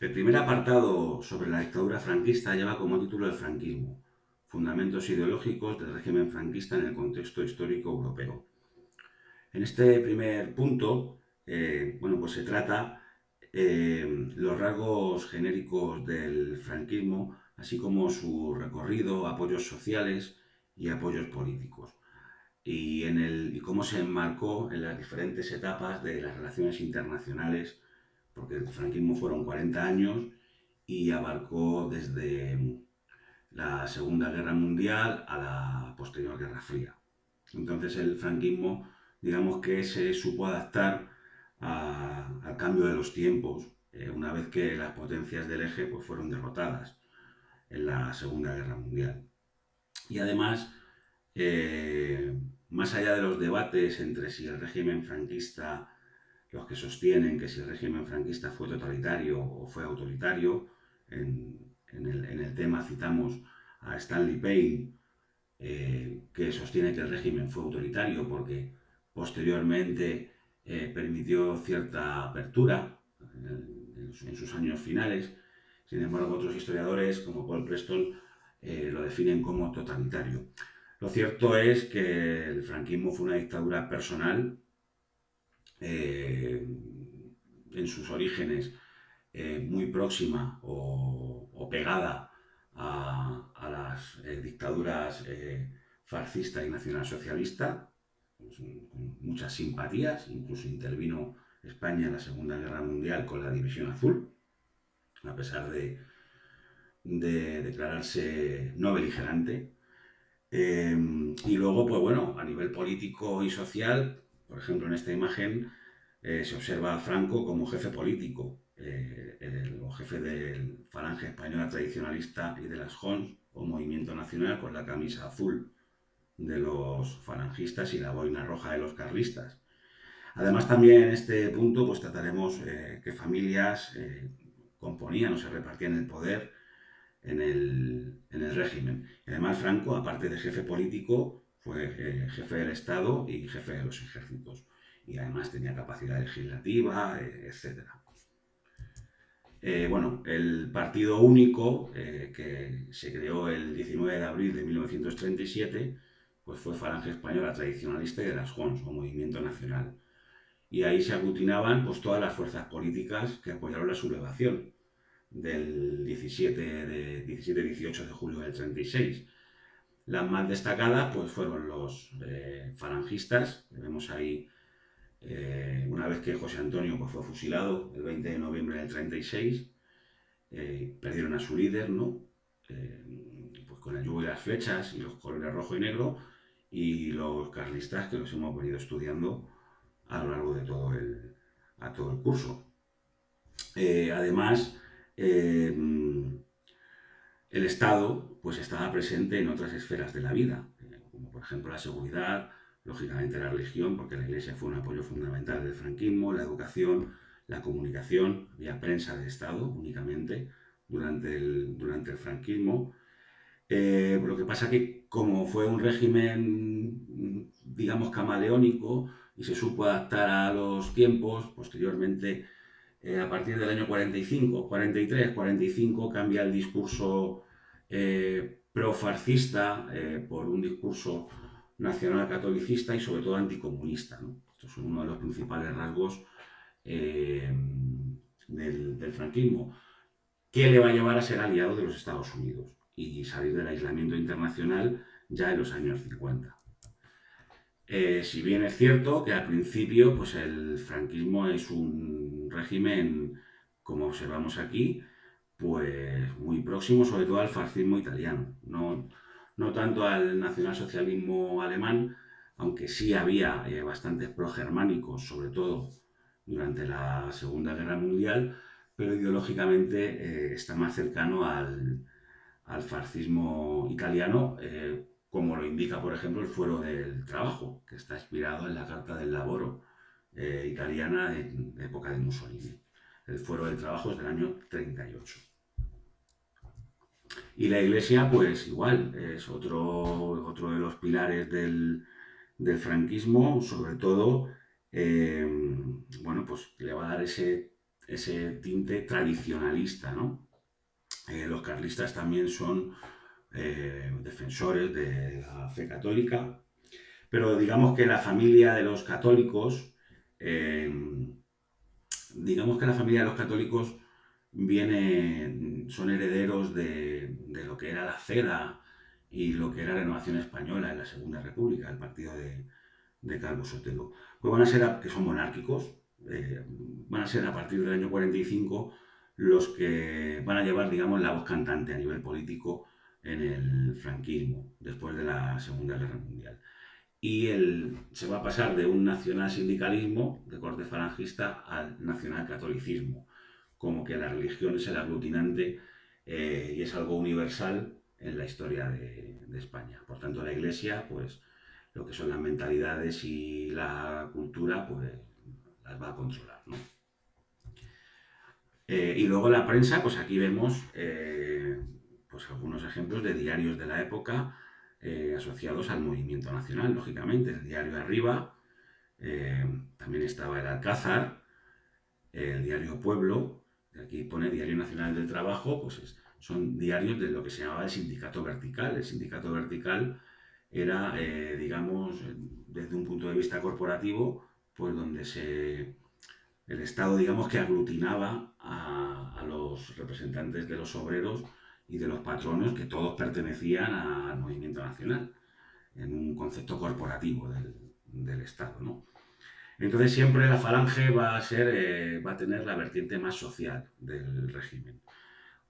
El primer apartado sobre la dictadura franquista lleva como título el franquismo, fundamentos ideológicos del régimen franquista en el contexto histórico europeo. En este primer punto, pues se trata los rasgos genéricos del franquismo, así como su recorrido, apoyos sociales y apoyos políticos, y cómo se enmarcó en las diferentes etapas de las relaciones internacionales, porque el franquismo fueron 40 años y abarcó desde la Segunda Guerra Mundial a la posterior Guerra Fría. Entonces el franquismo, digamos que se supo adaptar al cambio de los tiempos, una vez que las potencias del eje pues, fueron derrotadas en la Segunda Guerra Mundial. Y además, eh, más allá de los debates entre si el régimen franquista, los que sostienen que si el régimen franquista fue totalitario o fue autoritario, en el tema citamos a Stanley Payne, que sostiene que el régimen fue autoritario porque posteriormente permitió cierta apertura en sus años finales. Sin embargo, otros historiadores, como Paul Preston, lo definen como totalitario. Lo cierto es que el franquismo fue una dictadura personal eh, en sus orígenes, muy próxima o pegada a las dictaduras fascista y nacionalsocialista, pues, con muchas simpatías. Incluso intervino España en la Segunda Guerra Mundial con la División Azul, a pesar de declararse no beligerante. Y luego, pues bueno, a nivel político y social, por ejemplo, en esta imagen se observa a Franco como jefe político, o jefe del Falange Española Tradicionalista y de las JONS, o Movimiento Nacional, con la camisa azul de los falangistas y la boina roja de los carlistas. Además, también en este punto pues trataremos qué familias componían o se repartían el poder en el régimen. Y además Franco, aparte de jefe político, fue jefe del Estado y jefe de los ejércitos. Y además tenía capacidad legislativa, etc. Bueno, el partido único, que se creó el 19 de abril de 1937, pues fue Falange Española Tradicionalista y de las JONS, o Movimiento Nacional. Y ahí se aglutinaban pues, todas las fuerzas políticas que apoyaron la sublevación del 17-18 de julio del 36. Las más destacadas pues, fueron los falangistas, que vemos ahí una vez que José Antonio pues, fue fusilado el 20 de noviembre del 36. Perdieron a su líder, ¿no? Pues con el yugo y las flechas y los colores rojo y negro, y los carlistas, que los hemos venido estudiando a lo largo de todo el curso. Además, el Estado pues estaba presente en otras esferas de la vida, como por ejemplo la seguridad, lógicamente la religión, porque la Iglesia fue un apoyo fundamental del franquismo, la educación, la comunicación, había prensa de Estado únicamente durante el franquismo. Lo que pasa que como fue un régimen, digamos, camaleónico y se supo adaptar a los tiempos, posteriormente a partir del año 45, 43, 45 cambia el discurso pro-fascista por un discurso nacional catolicista y sobre todo anticomunista, ¿no? Estos son uno de los principales rasgos eh, del franquismo, que le va a llevar a ser aliado de los Estados Unidos y salir del aislamiento internacional ya en los años 50. Si bien es cierto que al principio pues el franquismo es un régimen, como observamos aquí, pues muy próximo sobre todo al fascismo italiano, no tanto al nacionalsocialismo alemán, aunque sí había bastantes progermánicos, sobre todo durante la Segunda Guerra Mundial, pero ideológicamente está más cercano al fascismo italiano, como lo indica, por ejemplo, el Fuero del Trabajo, que está inspirado en la Carta del Lavoro italiana de época de Mussolini. El Fuero del Trabajo es del año 38. Y la Iglesia, pues igual, es otro de los pilares del franquismo, sobre todo, bueno, pues le va a dar ese ese tinte tradicionalista, ¿no? Los carlistas también son defensores de la fe católica, pero digamos que la familia de los católicos, eh, digamos que la familia de los católicos son herederos de lo que era la CEDA y lo que era Renovación Española en la Segunda República, el partido de Calvo Sotelo. Pues van a ser, que son monárquicos, van a ser a partir del año 45 los que van a llevar, digamos, la voz cantante a nivel político en el franquismo, después de la Segunda Guerra Mundial. Y se va a pasar de un nacional sindicalismo de corte falangista al nacional catolicismo, como que la religión es el aglutinante y es algo universal en la historia de España. Por tanto, la Iglesia, pues lo que son las mentalidades y la cultura, pues las va a controlar, ¿no? Y luego la prensa, pues aquí vemos pues algunos ejemplos de diarios de la época asociados al movimiento nacional, lógicamente. El diario Arriba, eh, también estaba el Alcázar, el diario Pueblo, aquí pone Diario Nacional del Trabajo, pues son diarios de lo que se llamaba el sindicato vertical. El sindicato vertical era, digamos, desde un punto de vista corporativo, pues donde el Estado, digamos, que aglutinaba a los representantes de los obreros y de los patronos, que todos pertenecían al movimiento nacional, en un concepto corporativo del Estado, ¿no? Entonces siempre la falange va a tener la vertiente más social del régimen.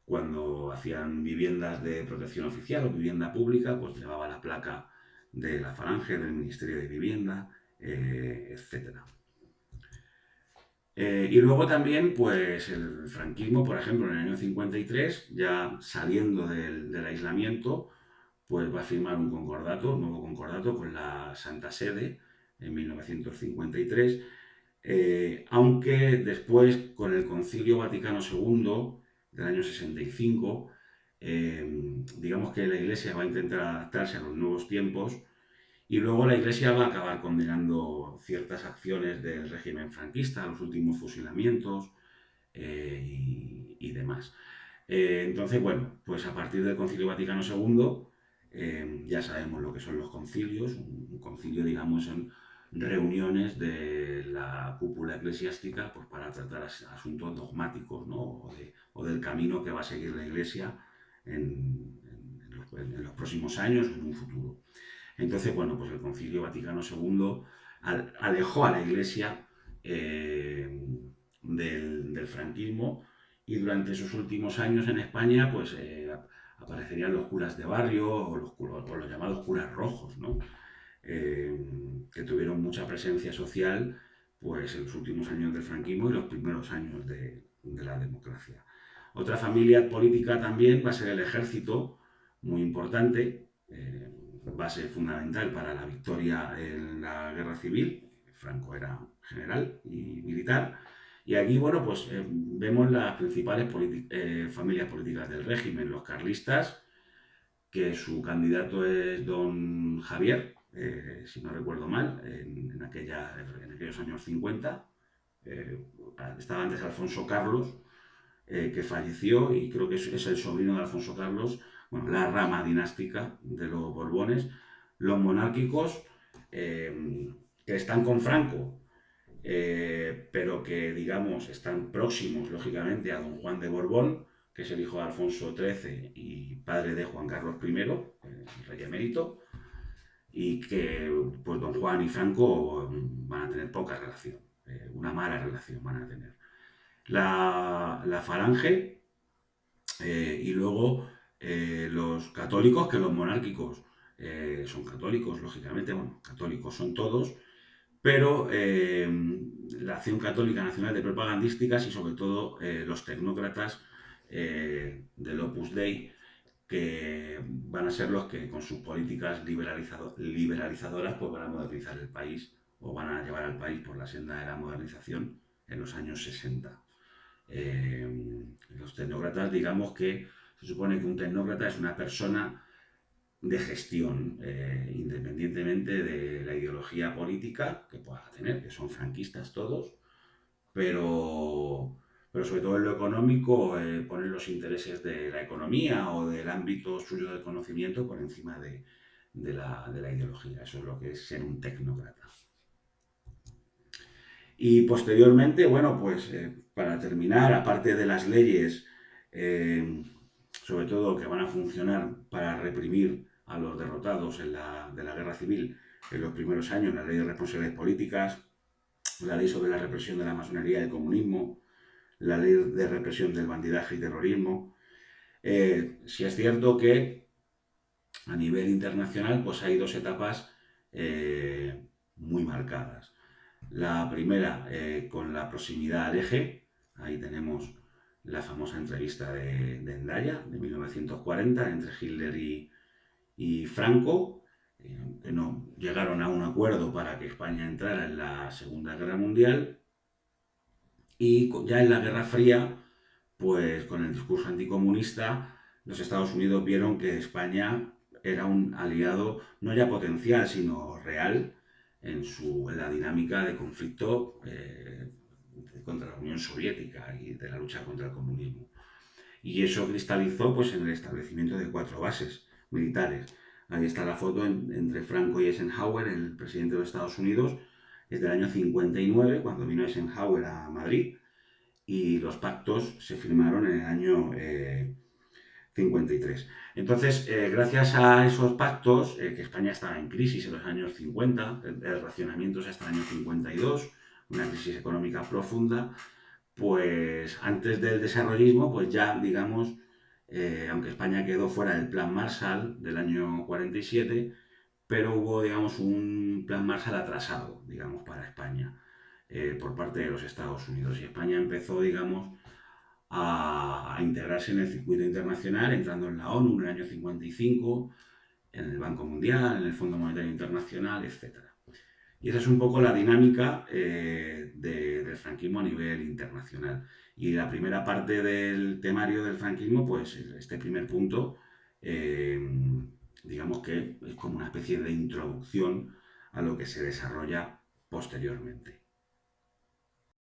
Cuando hacían viviendas de protección oficial o vivienda pública, pues llevaba la placa de la falange, del Ministerio de Vivienda, etcétera. Y luego también, pues el franquismo, por ejemplo, en el año 53, ya saliendo del aislamiento, pues va a firmar un nuevo concordato con la Santa Sede en 1953, aunque después, con el Concilio Vaticano II del año 65, digamos que la Iglesia va a intentar adaptarse a los nuevos tiempos y luego la Iglesia va a acabar condenando ciertas acciones del régimen franquista, los últimos fusilamientos y demás. Entonces, bueno, pues a partir del Concilio Vaticano II, ya sabemos lo que son los concilios. Un concilio, digamos, son reuniones de la cúpula eclesiástica pues, para tratar asuntos dogmáticos, ¿no? O del camino que va a seguir la Iglesia en los próximos años o en un futuro. Entonces, bueno, pues el Concilio Vaticano II alejó a la Iglesia del franquismo y durante sus últimos años en España, pues aparecerían los curas de barrio o los llamados curas rojos, ¿no? Que tuvieron mucha presencia social pues, en los últimos años del franquismo y los primeros años de la democracia. Otra familia política también va a ser el ejército, muy importante, base fundamental para la victoria en la guerra civil. Franco era general y militar. Y aquí, bueno, pues vemos las principales familias políticas del régimen, los carlistas, que su candidato es don Javier, si no recuerdo mal, en aquellos años 50. Estaba antes Alfonso Carlos, que falleció y creo que es el sobrino de Alfonso Carlos, bueno, la rama dinástica de los Borbones, los monárquicos, que están con Franco, pero que, digamos, están próximos, lógicamente, a don Juan de Borbón, que es el hijo de Alfonso XIII y padre de Juan Carlos I, rey emérito, y que, pues, don Juan y Franco van a tener poca relación, una mala relación van a tener. La falange y luego los católicos, que los monárquicos son católicos, lógicamente, bueno, católicos son todos, pero la Acción Católica Nacional de Propagandísticas y sobre todo los tecnócratas del Opus Dei, que van a ser los que con sus políticas liberalizadoras pues van a modernizar el país o van a llevar al país por la senda de la modernización en los años 60. Los tecnócratas, digamos que se supone que un tecnócrata es una persona de gestión, independientemente de la ideología política que pueda tener, que son franquistas todos, pero, pero sobre todo en lo económico, poner los intereses de la economía o del ámbito suyo del conocimiento por encima de la ideología. Eso es lo que es ser un tecnócrata. Y posteriormente, bueno, pues para terminar, aparte de las leyes, sobre todo que van a funcionar para reprimir a los derrotados de la guerra civil en los primeros años, la ley de responsabilidades políticas, la ley sobre la represión de la masonería y el comunismo, la ley de represión del bandidaje y terrorismo. Sí es cierto que a nivel internacional pues hay dos etapas muy marcadas. La primera con la proximidad al eje, ahí tenemos la famosa entrevista de Endaya de 1940 entre Hitler y Franco, que no llegaron a un acuerdo para que España entrara en la Segunda Guerra Mundial, y ya en la Guerra Fría, pues con el discurso anticomunista, los Estados Unidos vieron que España era un aliado no ya potencial, sino real en la dinámica de conflicto contra la Unión Soviética y de la lucha contra el comunismo. Y eso cristalizó pues, en el establecimiento de 4 bases militares. Ahí está la foto entre Franco y Eisenhower, el presidente de los Estados Unidos, es del año 59, cuando vino Eisenhower a Madrid, y los pactos se firmaron en el año 53. Entonces, gracias a esos pactos, que España estaba en crisis en los años 50, el racionamiento es hasta el año 52, una crisis económica profunda, pues antes del desarrollismo, pues ya, digamos, aunque España quedó fuera del Plan Marshall del año 47, pero hubo, digamos, un Plan Marshall atrasado, digamos, para España, por parte de los Estados Unidos. Y España empezó, digamos, a integrarse en el circuito internacional, entrando en la ONU en el año 55, en el Banco Mundial, en el Fondo Monetario Internacional, etc. Y esa es un poco la dinámica del franquismo a nivel internacional. Y la primera parte del temario del franquismo, pues este primer punto, eh, digamos que es como una especie de introducción a lo que se desarrolla posteriormente.